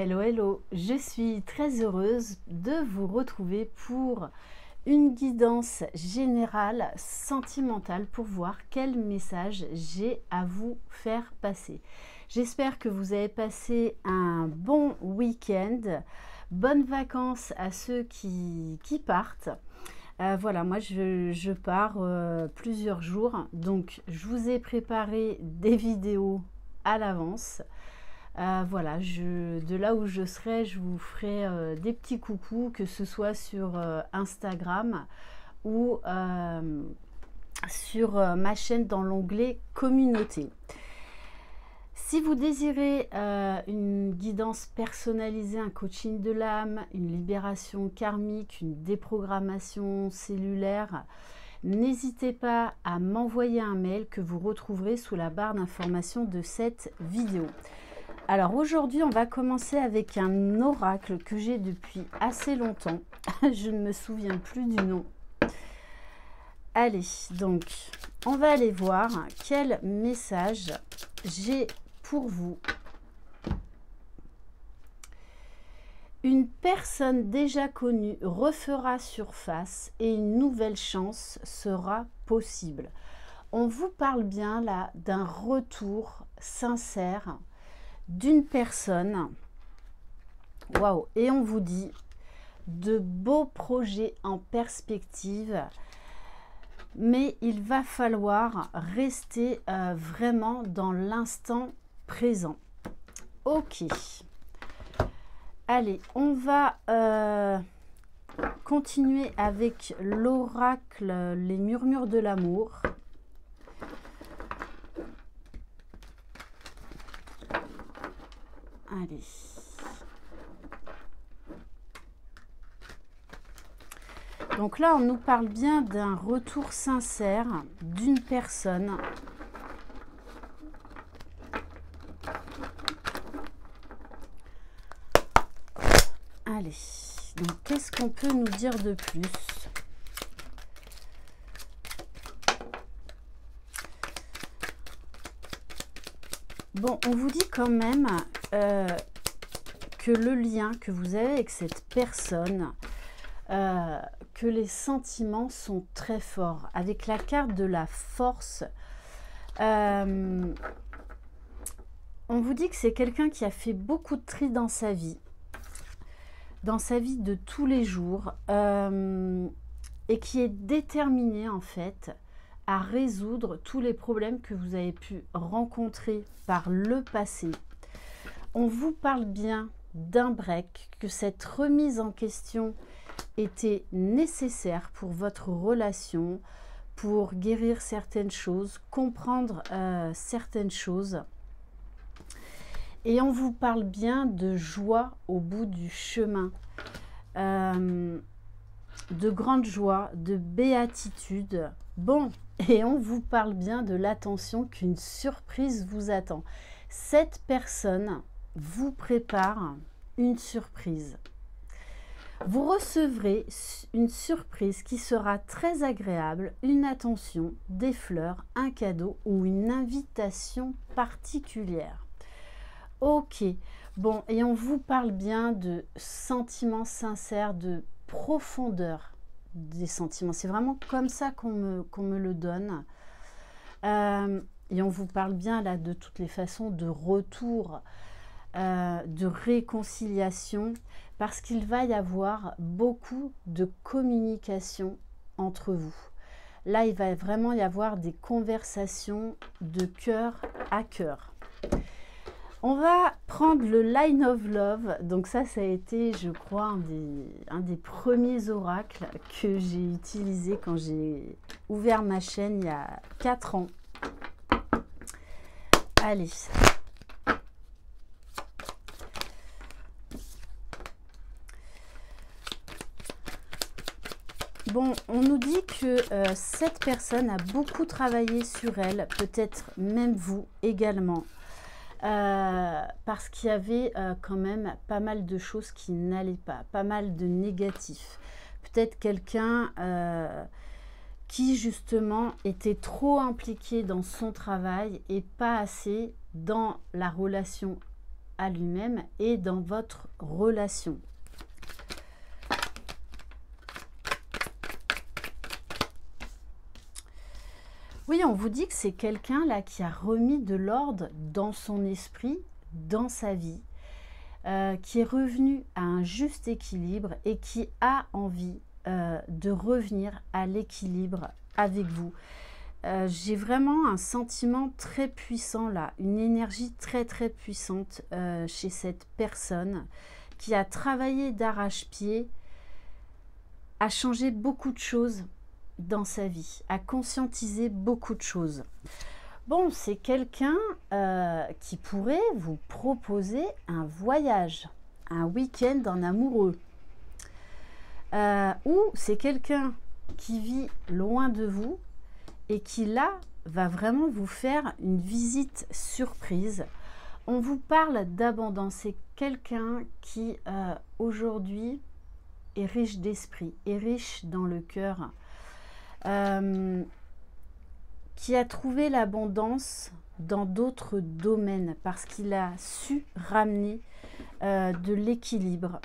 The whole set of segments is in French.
Hello, hello, je suis très heureuse de vous retrouver pour une guidance générale sentimentale pour voir quel message j'ai à vous faire passer. J'espère que vous avez passé un bon week-end, bonnes vacances à ceux qui partent. Voilà, moi je pars plusieurs jours, donc je vous ai préparé des vidéos à l'avance. Voilà, de là où je serai, je vous ferai des petits coucous, que ce soit sur Instagram ou sur ma chaîne dans l'onglet communauté. Si vous désirez une guidance personnalisée, un coaching de l'âme, une libération karmique, une déprogrammation cellulaire, n'hésitez pas à m'envoyer un mail que vous retrouverez sous la barre d'information de cette vidéo. Alors aujourd'hui, on va commencer avec un oracle que j'ai depuis assez longtemps. Je ne me souviens plus du nom. Allez, donc, on va aller voir quel message j'ai pour vous. Une personne déjà connue refera surface et une nouvelle chance sera possible. On vous parle bien là d'un retour sincère d'une personne. Waouh! Et on vous dit de beaux projets en perspective, mais il va falloir rester vraiment dans l'instant présent. Ok. Allez, on va continuer avec l'oracle Les Murmures de l'amour. Allez. Donc là, on nous parle bien d'un retour sincère d'une personne. Allez. Donc, qu'est-ce qu'on peut nous dire de plus ? Bon, on vous dit quand même que le lien que vous avez avec cette personne, que les sentiments sont très forts. Avec la carte de la force, on vous dit que c'est quelqu'un qui a fait beaucoup de tri dans sa vie de tous les jours, et qui est déterminé en fait à résoudre tous les problèmes que vous avez pu rencontrer par le passé. On vous parle bien d'un break, que cette remise en question était nécessaire pour votre relation, pour guérir certaines choses, comprendre certaines choses. Et on vous parle bien de joie au bout du chemin, de grande joie, de béatitude. Bon, et on vous parle bien de l'attention qu'une surprise vous attend. Cette personne vous prépare une surprise. Vous recevrez une surprise qui sera très agréable, une attention, des fleurs, un cadeau ou une invitation particulière. Ok, bon, et on vous parle bien de sentiments sincères, de profondeur des sentiments. C'est vraiment comme ça qu'on me le donne. Et on vous parle bien là de toutes les façons de retour, de réconciliation, parce qu'il va y avoir beaucoup de communication entre vous. Là, il va vraiment y avoir des conversations de cœur à cœur. On va prendre le Line of Love. Donc ça a été, je crois, un des premiers oracles que j'ai utilisé quand j'ai ouvert ma chaîne il y a 4 ans. Allez. Bon, on nous dit que cette personne a beaucoup travaillé sur elle, peut-être même vous également. Parce qu'il y avait quand même pas mal de choses qui n'allaient pas mal de négatifs. Peut-être quelqu'un qui justement était trop impliqué dans son travail et pas assez dans la relation à lui-même et dans votre relation. Oui, on vous dit que c'est quelqu'un là qui a remis de l'ordre dans son esprit, dans sa vie, qui est revenu à un juste équilibre et qui a envie de revenir à l'équilibre avec vous. J'ai vraiment un sentiment très puissant là, une énergie très très puissante chez cette personne qui a travaillé d'arrache-pied, a changé beaucoup de choses dans sa vie, a conscientisé beaucoup de choses. Bon, c'est quelqu'un qui pourrait vous proposer un voyage, un week-end en amoureux. Ou c'est quelqu'un qui vit loin de vous et qui là va vraiment vous faire une visite surprise. On vous parle d'abondance. C'est quelqu'un qui aujourd'hui est riche d'esprit, est riche dans le cœur, qui a trouvé l'abondance dans d'autres domaines parce qu'il a su ramener de l'équilibre.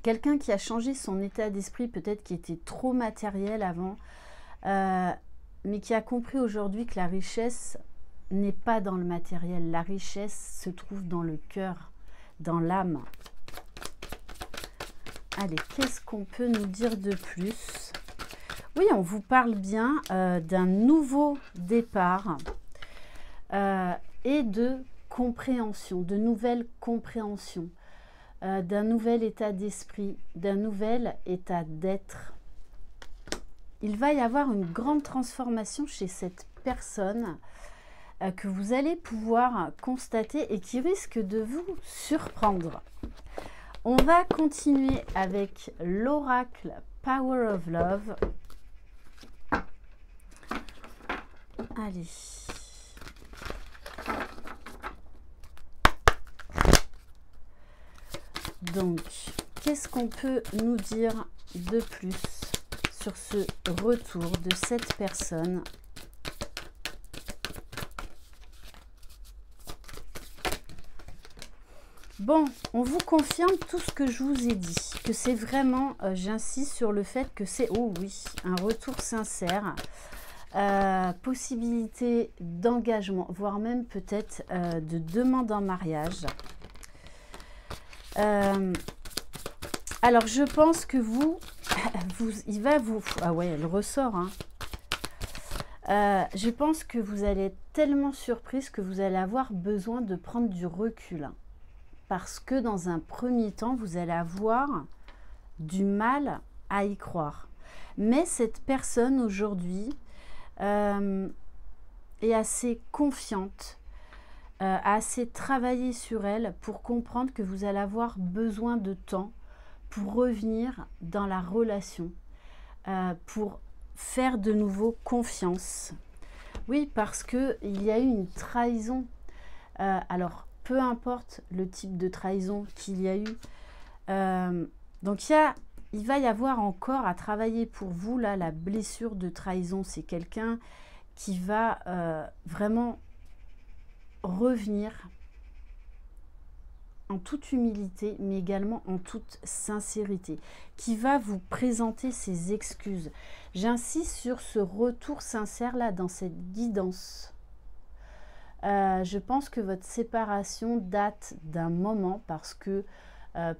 Quelqu'un qui a changé son état d'esprit, peut-être qui était trop matériel avant, mais qui a compris aujourd'hui que la richesse n'est pas dans le matériel. La richesse se trouve dans le cœur, dans l'âme. Allez, qu'est-ce qu'on peut nous dire de plus? Oui, on vous parle bien d'un nouveau départ et de compréhension, de nouvelle compréhension, d'un nouvel état d'esprit, d'un nouvel état d'être. Il va y avoir une grande transformation chez cette personne que vous allez pouvoir constater et qui risque de vous surprendre. On va continuer avec l'oracle Power of Love. Allez. Donc, qu'est-ce qu'on peut nous dire de plus sur ce retour de cette personne? Bon, on vous confirme tout ce que je vous ai dit, que c'est vraiment, j'insiste sur le fait que c'est, oh oui, un retour sincère, possibilité d'engagement, voire même peut-être de demande en mariage. Alors, je pense que il va vous... Ah ouais, elle ressort, hein. Je pense que vous allez être tellement surprise que vous allez avoir besoin de prendre du recul. Hein, parce que dans un premier temps, vous allez avoir du mal à y croire. Mais cette personne aujourd'hui est assez confiante, a assez travaillé sur elle pour comprendre que vous allez avoir besoin de temps pour revenir dans la relation, pour faire de nouveau confiance. Oui, parce qu'il y a eu une trahison. Alors, peu importe le type de trahison qu'il y a eu. Donc, il va y avoir encore à travailler pour vous, là, la blessure de trahison. C'est quelqu'un qui va vraiment revenir en toute humilité, mais également en toute sincérité, qui va vous présenter ses excuses. J'insiste sur ce retour sincère là dans cette guidance. Je pense que votre séparation date d'un moment parce que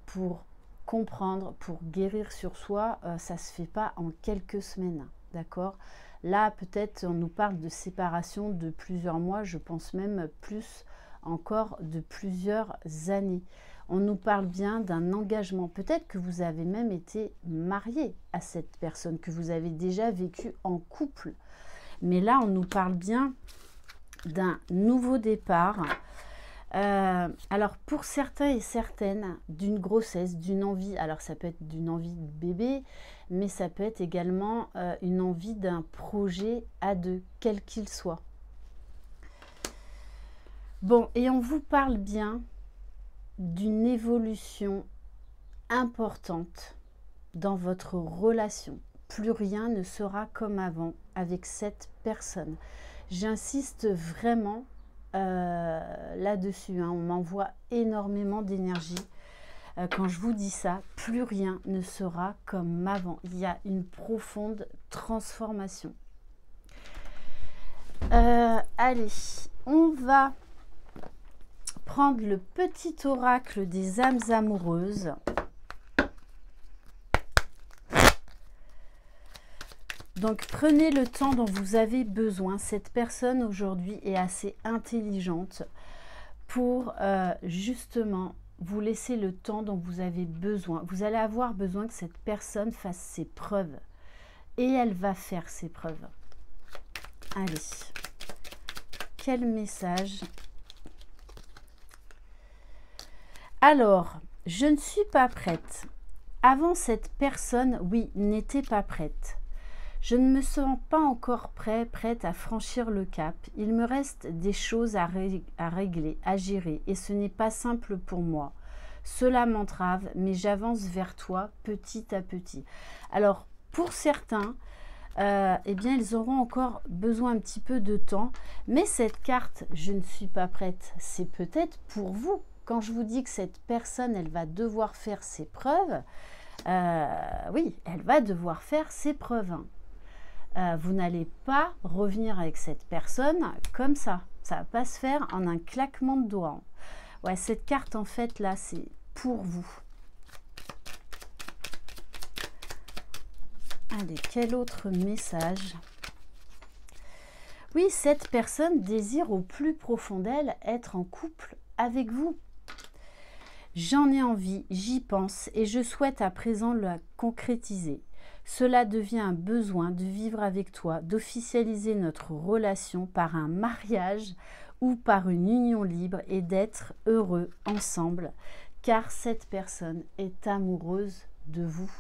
pour comprendre, pour guérir sur soi, ça ne se fait pas en quelques semaines, d'accord? Là, peut-être on nous parle de séparation de plusieurs mois, je pense même plus encore de plusieurs années. On nous parle bien d'un engagement. Peut-être que vous avez même été marié à cette personne, que vous avez déjà vécu en couple. Mais là, on nous parle bien d'un nouveau départ. Alors, pour certains et certaines, d'une grossesse, d'une envie. Alors, ça peut être d'une envie de bébé, mais ça peut être également une envie d'un projet à deux, quel qu'il soit. Bon, et on vous parle bien d'une évolution importante dans votre relation. Plus rien ne sera comme avant avec cette personne. J'insiste vraiment là-dessus, hein. On m'envoie énormément d'énergie. Quand je vous dis ça, plus rien ne sera comme avant. Il y a une profonde transformation. Allez, on va prendre le petit oracle des âmes amoureuses. Donc, prenez le temps dont vous avez besoin. Cette personne aujourd'hui est assez intelligente pour justement vous laisser le temps dont vous avez besoin. Vous allez avoir besoin que cette personne fasse ses preuves. Et elle va faire ses preuves. Allez. Quel message? Alors, je ne suis pas prête. Avant, cette personne, oui, n'était pas prête. Je ne me sens pas encore prête à franchir le cap. Il me reste des choses à régler, à gérer, et ce n'est pas simple pour moi. Cela m'entrave, mais j'avance vers toi petit à petit. Alors, pour certains, eh bien, ils auront encore besoin un petit peu de temps, mais cette carte, je ne suis pas prête, c'est peut-être pour vous. Quand je vous dis que cette personne, elle va devoir faire ses preuves, oui, elle va devoir faire ses preuves, hein. Vous n'allez pas revenir avec cette personne comme ça. Ça ne va pas se faire en un claquement de doigts. Ouais, cette carte, en fait, là, c'est pour vous. Allez, quel autre message? Oui, cette personne désire au plus profond d'elle être en couple avec vous. J'en ai envie, j'y pense et je souhaite à présent la concrétiser. Cela devient un besoin de vivre avec toi, d'officialiser notre relation par un mariage ou par une union libre et d'être heureux ensemble, car cette personne est amoureuse de vous.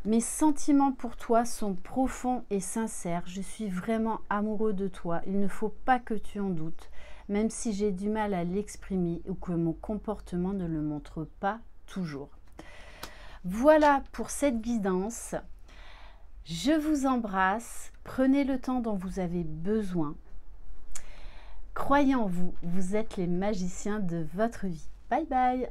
Mes sentiments pour toi sont profonds et sincères. Je suis vraiment amoureux de toi. Il ne faut pas que tu en doutes, même si j'ai du mal à l'exprimer ou que mon comportement ne le montre pas toujours. Voilà pour cette guidance. Je vous embrasse. Prenez le temps dont vous avez besoin. Croyez en vous, vous êtes les magiciens de votre vie. Bye bye.